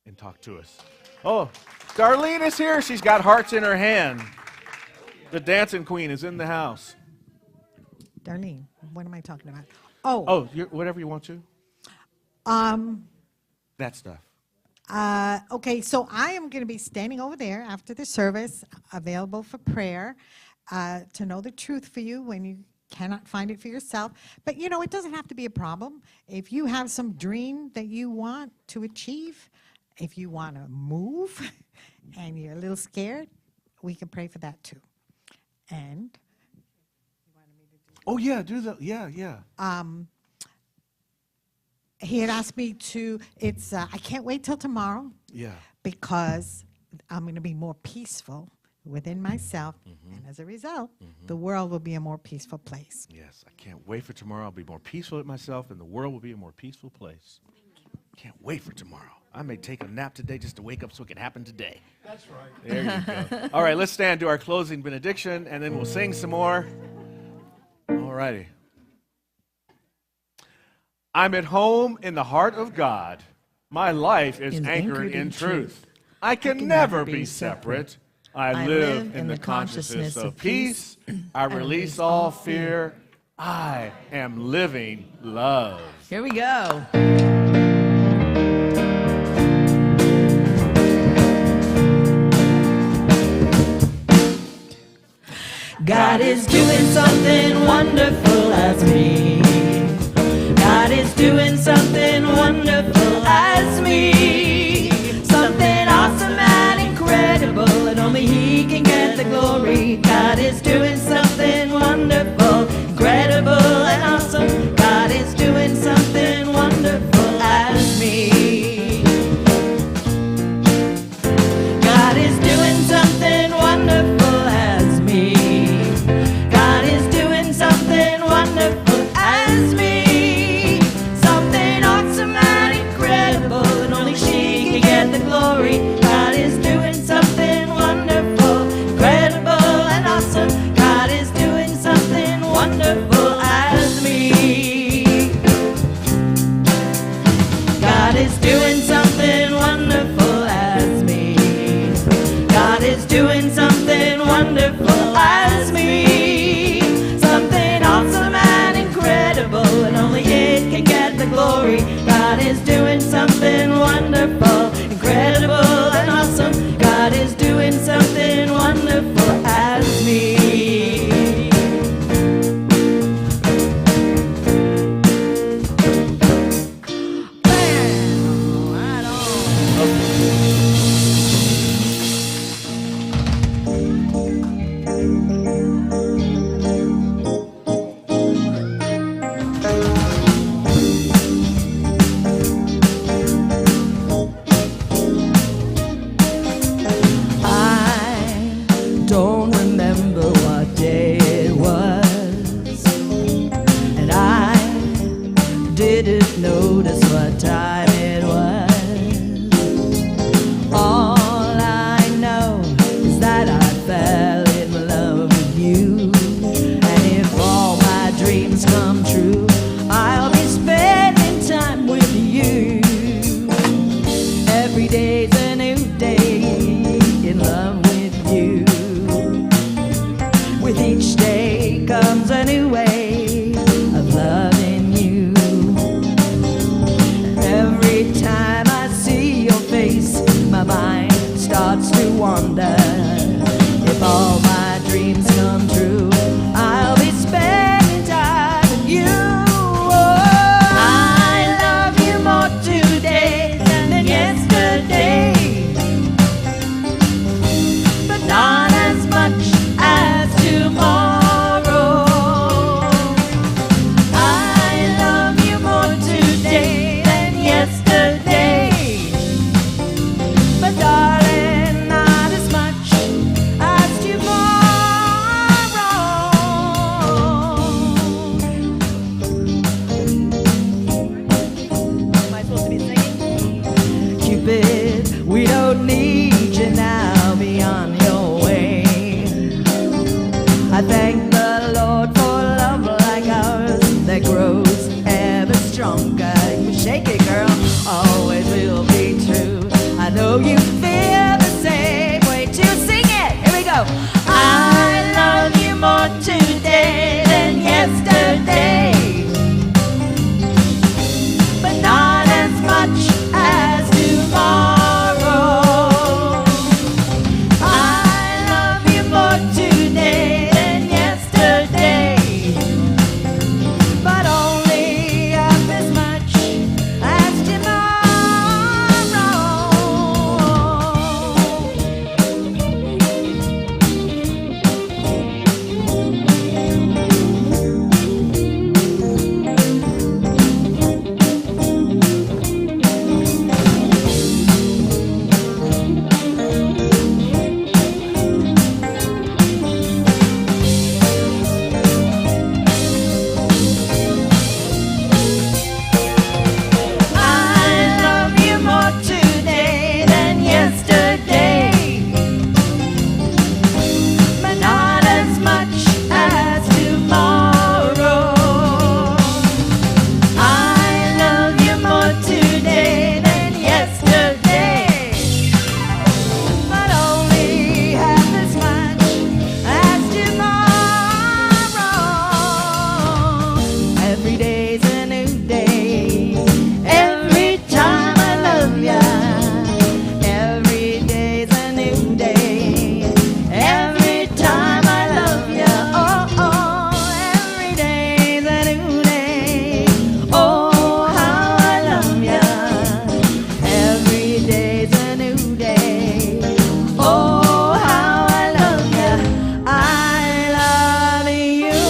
and talk to us. Oh, Darlene is here. She's got hearts in her hand. The dancing queen is in the house. Darlene, what am I talking about? Whatever you want to. That stuff. Okay, so I am going to be standing over there after the service, available for prayer, to know the truth for you when you cannot find it for yourself. But, it doesn't have to be a problem. If you have some dream that you want to achieve, if you want to move and you're a little scared, we can pray for that too. And do that. Yeah. He had asked me to, I can't wait till tomorrow. Yeah. Because I'm going to be more peaceful within myself. Mm-hmm. And as a result, the world will be a more peaceful place. Yes, I can't wait for tomorrow. I'll be more peaceful with myself, and the world will be a more peaceful place. Can't wait for tomorrow. I may take a nap today just to wake up so it can happen today. That's right. There you go. All right, let's stand, do our closing benediction, and then we'll sing some more. All righty. I'm at home in the heart of God. My life is anchored in truth. I can never be separate. I live in the consciousness of peace. I release all fear. I am living love. Here we go. God is doing something wonderful as me. God is doing something wonderful as me. Something awesome and incredible, and only He can get the glory. God is doing something wonderful, incredible and awesome. God is doing something wonderful as me. God is doing something wonderful as me. God is doing something wonderful as me. Something awesome and incredible, and only She can get the glory. God is doing something wonderful, incredible and awesome. God is doing something wonderful as me. God is doing something wonderful as me. God is doing something wonderful as me. Something awesome and incredible, and only it can get the glory. God is doing something wonderful, incredible and awesome. God is doing something wonderful as me. Bam! Right on. I don't remember what day it was, and I didn't notice what time it was. All I know is that I fell in love with you, and if all my dreams come true, I'll be spending time with you. a new way of loving you. Every time I see your face, my mind starts to wander. If all my dreams come true, I'll be spending time with you. I love you more today than yesterday, but not as much as tomorrow. I love you more today than yesterday, but darling, not as much as tomorrow. Am I supposed to be singing? Cupid, we don't need you now, be on your way. I thank the Lord for love like ours that grows ever stronger. You shake it, girl, always will be true. I know you feel the same way too. Sing it, here we go. I love you more today than yesterday, but not as much as tomorrow. I love you more today than yesterday, but only half as much as tomorrow. I love you more today than yesterday, but not as much as tomorrow. I love you more today than yesterday, but only half as much as tomorrow. Every day's a new day. Every time I love ya. Every day's a new day. Every time I love ya. Oh, oh, every day's a new day. Oh, how I love ya. Every day's a new day. Oh, how I love ya. I love you.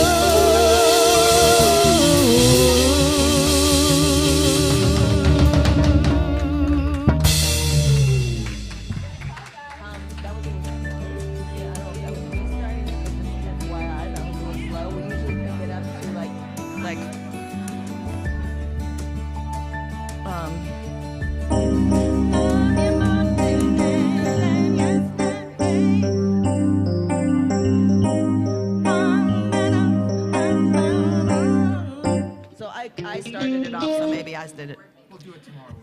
So I started it off, so maybe I did it. We'll do it tomorrow.